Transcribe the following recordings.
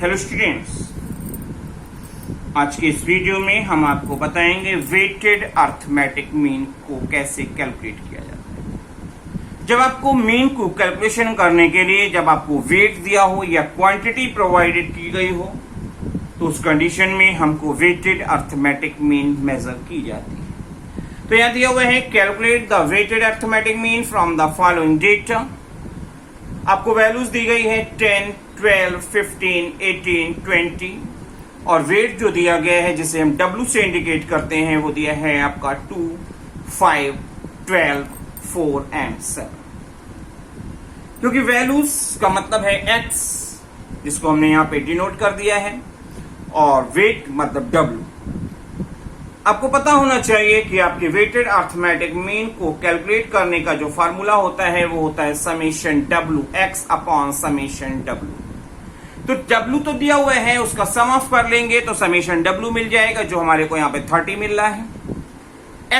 Hello students, आज के इस वीडियो में हम आपको बताएंगे वेटेड अर्थमेटिक मीन को कैसे कैलकुलेट किया जाता है। जब आपको मीन को कैलकुलेशन करने के लिए जब आपको वेट दिया हो या क्वांटिटी प्रोवाइडेड की गई हो तो उस कंडीशन में हमको वेटेड अर्थमेटिक मीन मेजर की जाती है। तो यहां दिया हुआ है calculate the weighted arithmetic mean from the following data. आपको वैल्यूज दी गई है 10, 12, 15, 18, 20 और वेट जो दिया गया है जिसे हम W से इंडिकेट करते हैं वो दिया है आपका 2, 5, 12, 4 एंड 7। क्योंकि वैल्यूज का मतलब है X जिसको हमने यहां पे डिनोट कर दिया है और वेट मतलब W। आपको पता होना चाहिए कि आपके वेटेड अर्थमेटिक मीन को कैलकुलेट करने का जो फार्मूला होता है वो होता है summation W X upon summation W। तो W तो दिया हुआ है, उसका सम ऑफ कर लेंगे तो समेशन W मिल जाएगा जो हमारे को यहाँ पे 30 मिल रहा है।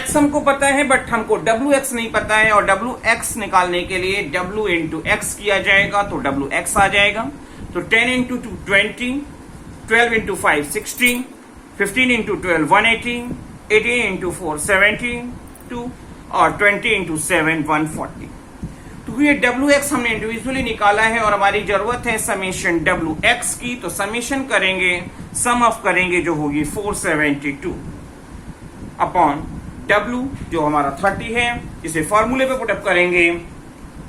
X हमको पता है बट हमको WX नहीं पता है और WX निकालने के लिए W इंटू X किया जाएगा तो WX आ जाएगा। तो 10 इंटू 2 20, 12 इंटू 5 60, 15 इंटू 12 180, 18 इंटू 4 72 और 20 इंटू 7 140। तो ये WX हमने इंडिविजुअली निकाला है और हमारी जरूरत है समेशन WX की। तो समेशन करेंगे, सम ऑफ करेंगे जो होगी 472 अपॉन W जो हमारा 30 है। इसे फॉर्मूले पे पुटअप करेंगे,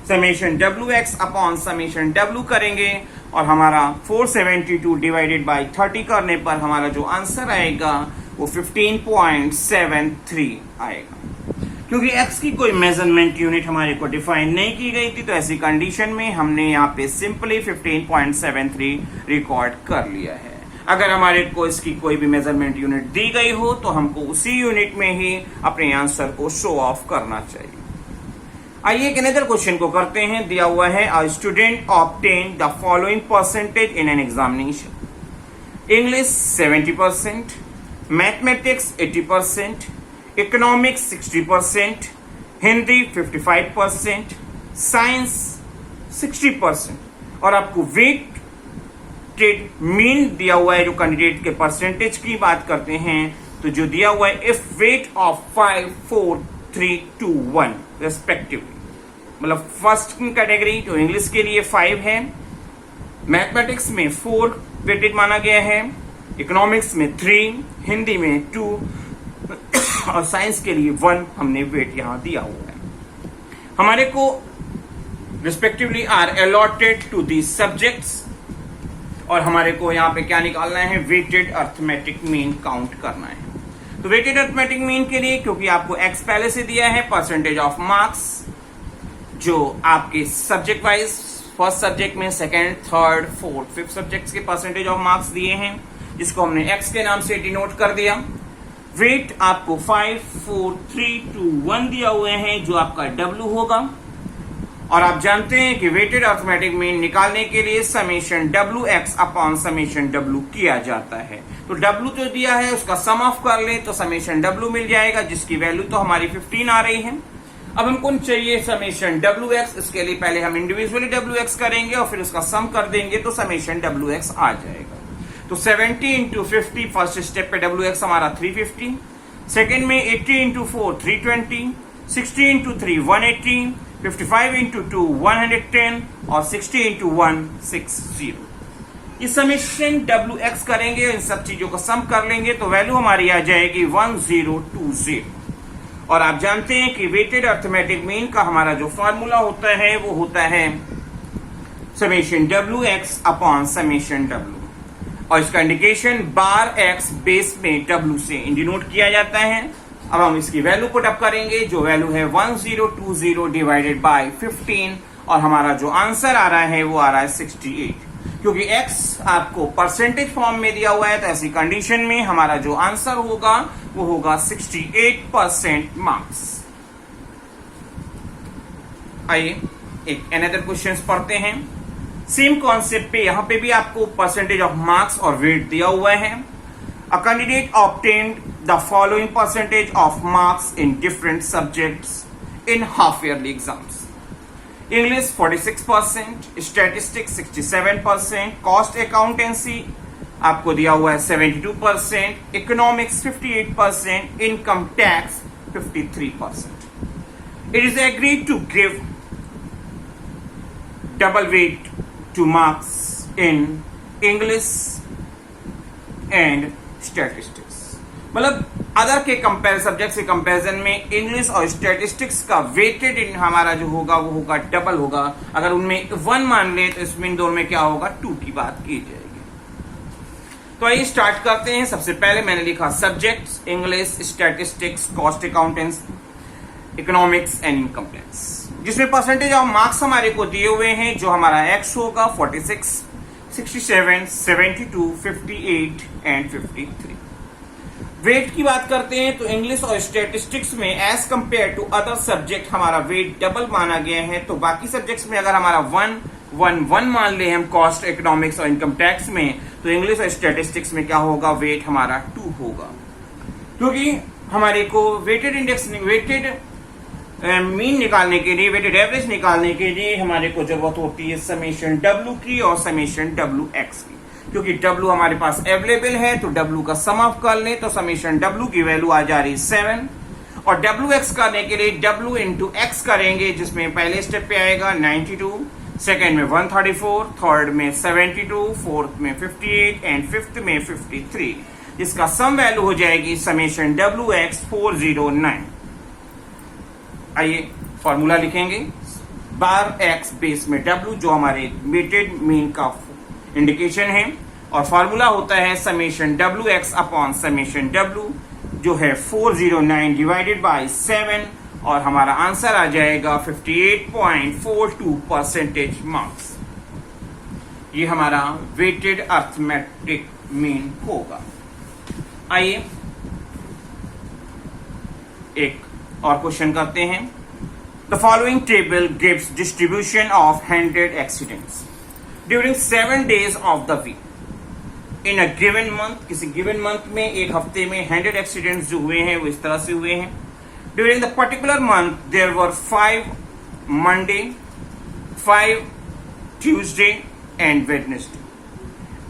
summation WX upon summation W करेंगे और हमारा 472 डिवाइडेड बाय 30 करने पर हमारा जो आंसर आएगा वो 15.73 आएगा। क्योंकि x की कोई मेजरमेंट यूनिट हमारे को डिफाइन नहीं की गई थी तो ऐसी कंडीशन में हमने यहाँ पे सिंपली 15.73 रिकॉर्ड कर लिया है। अगर हमारे को इसकी कोई भी मेजरमेंट यूनिट दी गई हो तो हमको उसी यूनिट में ही अपने आंसर को शो ऑफ करना चाहिए। आइए एक अनदर क्वेश्चन को करते हैं। दिया हुआ है a student obtain the following percentage in an examination. English 70%, mathematics 80%, economics 60%, Hindi 55%, science 60% और आपको वेटेड मीन दिया हुआ है। जो कैंडिडेट के परसेंटेज की बात करते हैं तो जो दिया हुआ है इफ वेट ऑफ 5, 4, 3, 2, 1 रेस्पेक्टिवली, मतलब फर्स्ट कैटेगरी जो इंग्लिश के लिए 5 है, मैथमेटिक्स में 4 वेटेड माना गया है, इकोनॉमिक्स में 3, हिंदी में 2 और साइंस के लिए 1 हमने वेट यहां दिया हुआ है। हमारे को respectively are allotted to the subjects और हमारे को यहां पे क्या निकालना है, वेटेड अर्थमेटिक मीन काउंट करना है। तो वेटेड अर्थमेटिक मीन के लिए क्योंकि आपको एक्स पहले से दिया है, परसेंटेज ऑफ मार्क्स जो आपके सब्जेक्ट वाइज फर्स्ट सब्जेक्ट में, second, third, fourth, fifth subjects के परसेंटेज ऑफ मार्क्स दिए हैं जिसको हमने एक्स के नाम से डिनोट कर दिया। वेट आपको 5, 4, 3, 2, 1 दिया हुए हैं जो आपका W होगा और आप जानते हैं कि वेटेड अर्थमेटिक मीन निकालने के लिए summation WX upon summation W किया जाता है। तो W जो दिया है उसका सम ऑफ कर ले तो समेशन W मिल जाएगा जिसकी वैल्यू तो हमारी 15 आ रही है। अब हमको चाहिए समेशन WX, इसके लिए पहले हम इंडिविजुअली WX करेंगे और फिर उसका सम कर देंगे तो समेशन WX आ जाएगा। तो 70 इंटू 50 फर्स्ट स्टेप पे WX हमारा 350, सेकेंड में 80 इंटू 4 320, 60 इंटू 3 180, 55 इंटू 2 110 और 60 इंटू 1 60। इस समेशन WX करेंगे, इन सब चीजों को सम कर लेंगे तो वैल्यू हमारी आ जाएगी 1020। और आप जानते हैं कि वेटेड अर्थमेटिक मीन का हमारा जो फॉर्मूला होता है वो होता है summation WX upon summation W और इसका इंडिकेशन बार X बेस में W से डिनोट किया जाता है। अब हम इसकी वैल्यू पुट अप करेंगे जो वैल्यू है 1020 डिवाइडेड बाय 15 और हमारा जो आंसर आ रहा है वो आ रहा है 68। क्योंकि X आपको परसेंटेज फॉर्म में दिया हुआ है तो ऐसी कंडीशन में हमारा जो आंसर होगा वो होगा 68% मार्क्स। आइए एक अनदर क्वेश्चन पढ़ते हैं। सेम कॉन्सेप्ट पे यहां पे भी आपको परसेंटेज ऑफ मार्क्स और वेट दिया हुआ है। A candidate obtained the following percentage of marks in different subjects in half yearly exams. English 46%, statistics 67%, cost accountancy आपको दिया हुआ है 72%, economics 58%, income tax 53%. It is agreed to give double weight to marks in English and statistics. मतलब other के compare subject के comparison में English और statistics का वेटेड इन हमारा जो होगा वो होगा डबल होगा. अगर उनमें 1 मान ले तो इसमें इन दोनों में क्या होगा 2 की बात की जाएगी. तो आइए स्टार्ट करते हैं. सबसे पहले मैंने लिखा subjects English, statistics, cost accountancy, economics and income tax, जिसमें परसेंटेज ऑफ मार्क्स हमारे को दिए हुए हैं. जो हमारा एक्स होगा 46, 67, 72, 58 एंड 53. वेट की बात करते हैं तो इंग्लिश और स्टैटिस्टिक्स में as compare to other subject हमारा वेट डबल माना गया है. तो बाकी सब्जेक्ट्स में अगर हमारा 1 मान ले हम कॉस्ट, इकोनॉमिक्स और इनकम टैक्स में, तो इंग्लिश और स्टैटिस्टिक्स में क्या होगा वेट हमारा 2 होगा. क्योंकि हमारे को वेटेड इंडेक्स, वेटेड मीन निकालने के लिए, वेटेड एवरेज निकालने के लिए हमारे को जरूरत होती है समेशन डब्ल्यू की और समेशन डब्ल्यू एक्स की. क्योंकि डब्ल्यू हमारे पास अवेलेबल है तो डब्ल्यू का सम ऑफ कर ले तो समेशन डब्ल्यू की वैल्यू आ जा रही 7, और डब्ल्यू एक्स करने के लिए डब्ल्यू इंटू एक्स करेंगे, जिसमें पहले स्टेप पे आएगा 92, सेकेंड में 134, थर्ड में 72, फोर्थ में 58 एंड फिफ्थ में 53, जिसका सम वैल्यू हो जाएगी समेशन डब्ल्यू एक्स 409. आइए फॉर्मूला लिखेंगे. बार एक्स बेस में डब्ल्यू जो हमारे वेटेड मीन का इंडिकेशन है, और फॉर्मूला होता है summation W x upon summation W जो है 409 डिवाइडेड बाय 7, और हमारा आंसर आ जाएगा 58.42% मार्क्स. ये हमारा वेटेड अर्थमेटिक मीन होगा. आइए एक और क्वेश्चन करते हैं. The following table gives distribution of 100 accidents during 7 days of the week in a given month. किसी गिवन मंथ में एक हफ्ते में 100 एक्सीडेंट्स जो हुए हैं वो इस तरह से हुए हैं. During the particular month there were 5 Monday, 5 Tuesday and Wednesday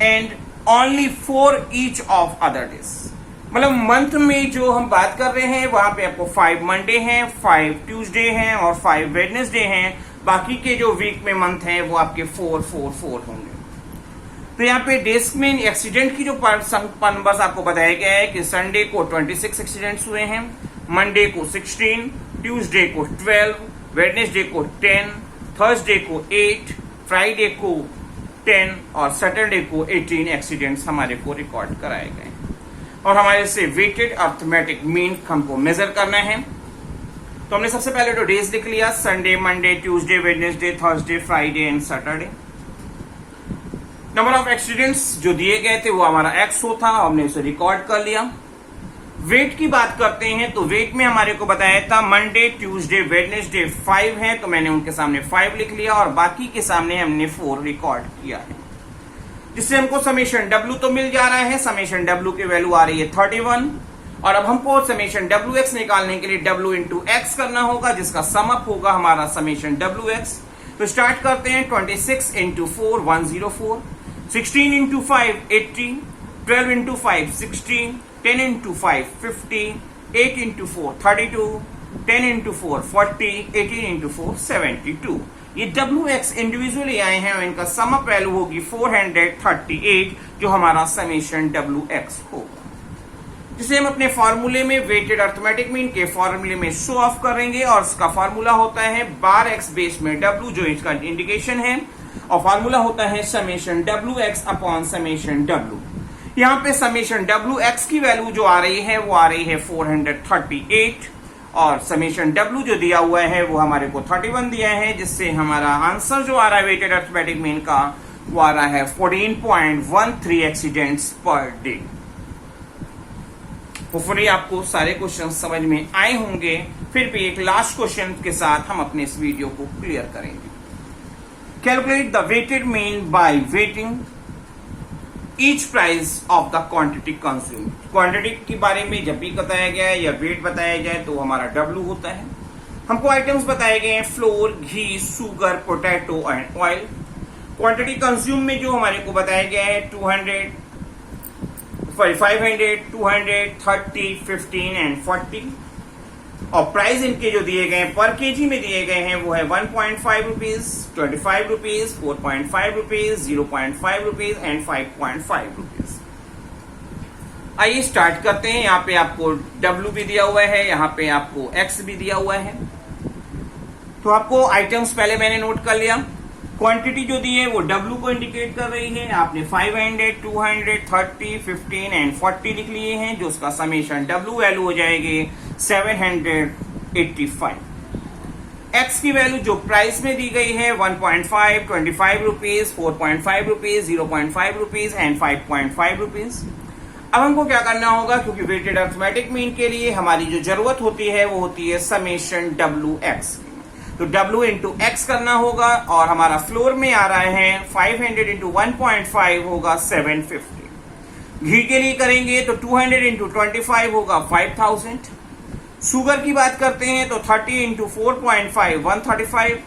and only 4 each of other days. मतलब मंथ में जो हम बात कर रहे हैं वहां पे आपको 5 मंडे हैं, 5 ट्यूसडे हैं और 5 वेडनेसडे हैं. बाकी के जो वीक में मंथ हैं वो आपके 4 होंगे. तो यहाँ पे डेस्क में एक्सीडेंट की जो नंबर्स आपको बताया गया है कि संडे को 26 एक्सीडेंट्स हुए हैं, मंडे को 16, ट्यूसडे को 12, वेडनेसडे को 10, थर्सडे को 8, फ्राइडे को 10 और सैटरडे को 18 एक्सीडेंट्स हमारे को रिकॉर्ड कराए गए. और हमारे से वेटेड अर्थमेटिक मीन हमको मेजर करना है. तो हमने सबसे पहले तो डेज लिख लिया, Sunday, Monday, Tuesday, Wednesday, Thursday, Friday and Saturday. Number of accidents जो दिए गए थे वो हमारा एक्स होता, हमने उसे रिकॉर्ड कर लिया. वेट की बात करते हैं तो वेट में हमारे को बताया था मंडे, ट्यूसडे, वेडनेसडे 5 है, तो मैंने उनके सामने 5 लिख लिया और बाकी के सामने हमने 4 रिकॉर्ड किया है, जिससे हमको समेशन डब्ल्यू तो मिल जा रहा है. समेशन डब्ल्यू की वैल्यू आ रही है 31, और अब हमको समेशन डब्ल्यू एक्स निकालने के लिए डब्ल्यू इंटू एक्स करना होगा, जिसका सम अप होगा हमारा समेशन डब्ल्यू एक्स. तो स्टार्ट करते हैं. 26 into 4 104, 16 into 5 80, 12 into 5 60, 10 into 5 50, 8 into 4 32, 10 into 4 40, 18 into 4 72. ये डब्ल्यू एक्स इंडिविजुअली आए हैं और इनका सम अप वैल्यू होगी 438, जो हमारा समेशन डब्ल्यू एक्स होगा, जिसे हम अपने फॉर्मूले में वेटेड अर्थमेटिक मीन के फॉर्मूले में शो ऑफ करेंगे. और इसका फॉर्मूला होता है बार एक्स बेस में डब्ल्यू जो इसका इंडिकेशन है, और फॉर्मूला होता है summation W x upon summation W. यहाँ पे समेशन डब्ल्यू एक्स की वैल्यू जो आ रही है वो आ रही है 438, और समेशन डब्ल्यू जो दिया हुआ है वो हमारे को 31 दिया है, जिससे हमारा आंसर जो आ रहा है वेटेड अर्थमेटिक मीन का वो आ रहा है 14.13 एक्सीडेंट्स पर डे. होपफुली आपको सारे क्वेश्चन समझ में आए होंगे. फिर भी एक लास्ट क्वेश्चन के साथ हम अपने इस वीडियो को क्लियर करेंगे. Calculate the weighted mean by weighting each price of the quantity consumed. Quantity के बारे में जब भी बताया गया है या वेट बताया जाए तो हमारा डब्ल्यू होता है. हमको आइटम्स बताए गए हैं floor, ghee, sugar, potato and oil. Quantity consume में जो हमारे को बताया गया है 500, 200, 30, 15 एंड 40। और प्राइस इनके जो दिए गए हैं पर केजी में दिए गए हैं वो है 1.5 rupees, 25 rupees, 4.5 rupees, 0.5 rupees and 5.5 rupees. आइए स्टार्ट करते हैं। यहाँ पे आपको W भी दिया हुआ है, यहाँ पे आपको X भी दिया हुआ है। तो आपको आइटम्स पहले मैंने नोट कर लिया। क्वांटिटी जो दी है वो W को इंडिकेट कर रही है। आपने 500, 200, 30, 15 एंड 40 लिख लिए हैं, जो उसका समेशन W वैल्यू हो जाएगी 785। X की वैल्यू जो प्राइस में दी गई है 1.5, 25 rupees, 4.5 rupees, 0.5 rupees and 5.5 rupees. अब हमको क्या करना होगा, क्योंकि वेटेड अरिथमेटिक मीन के लिए हमारी जो जरूरत होती है वो होती है समेशन WX। तो W इंटू X करना होगा और हमारा फ्लोर में आ रहा है 500 इंटू 1.5 होगा 750। घी के लिए करेंगे तो 200 इंटू 25 होगा 5000। शुगर की बात करते हैं तो 30 इंटू 4.5 135।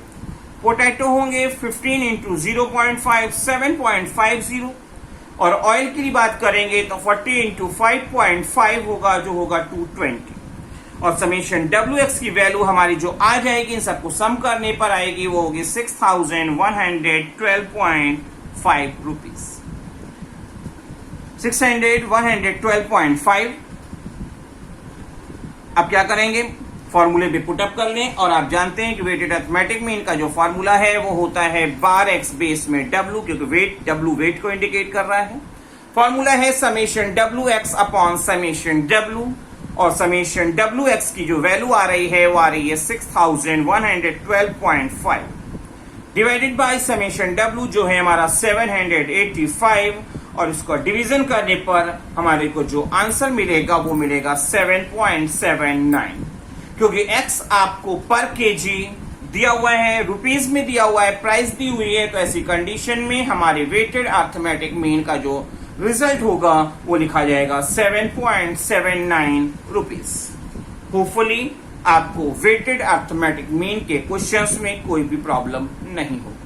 पोटैटो होंगे 15 इंटू 0.5 7.50। और ऑयल की बात करेंगे तो 40 इंटू 5.5 होगा, जो होगा 220। और समेशन WX की वैल्यू हमारी जो आ जाएगी इन सबको सम करने पर आएगी वो होगी 6112.5 रुपीज। 112.5। अब क्या करेंगे, फॉर्मूले पे पुटअप कर लें। और आप जानते हैं कि वेटेड अरिथमेटिक मीन का जो फॉर्मूला है वो होता है बार एक्स बेस में W, क्योंकि W वेट को इंडिकेट कर रहा है। फॉर्मूला है summation WX upon summation W। और समेशन WX की जो वैल्यू आ रही है वो आ रही है 6112.5 डिवाइडेड बाय समेशन W जो है हमारा 785। और इसको डिवीजन करने पर हमारे को जो आंसर मिलेगा वो मिलेगा 7.79। क्योंकि X आपको पर केजी दिया हुआ है, रुपीज में दिया हुआ है, प्राइस दी हुई है, तो ऐसी कंडीशन में हमारे वेटेड अरिथमेटिक मीन का जो रिजल्ट होगा वो लिखा जाएगा 7.79 रुपीज। होपफुली आपको वेटेड अरिथमेटिक मीन के क्वेश्चंस में कोई भी प्रॉब्लम नहीं होगी।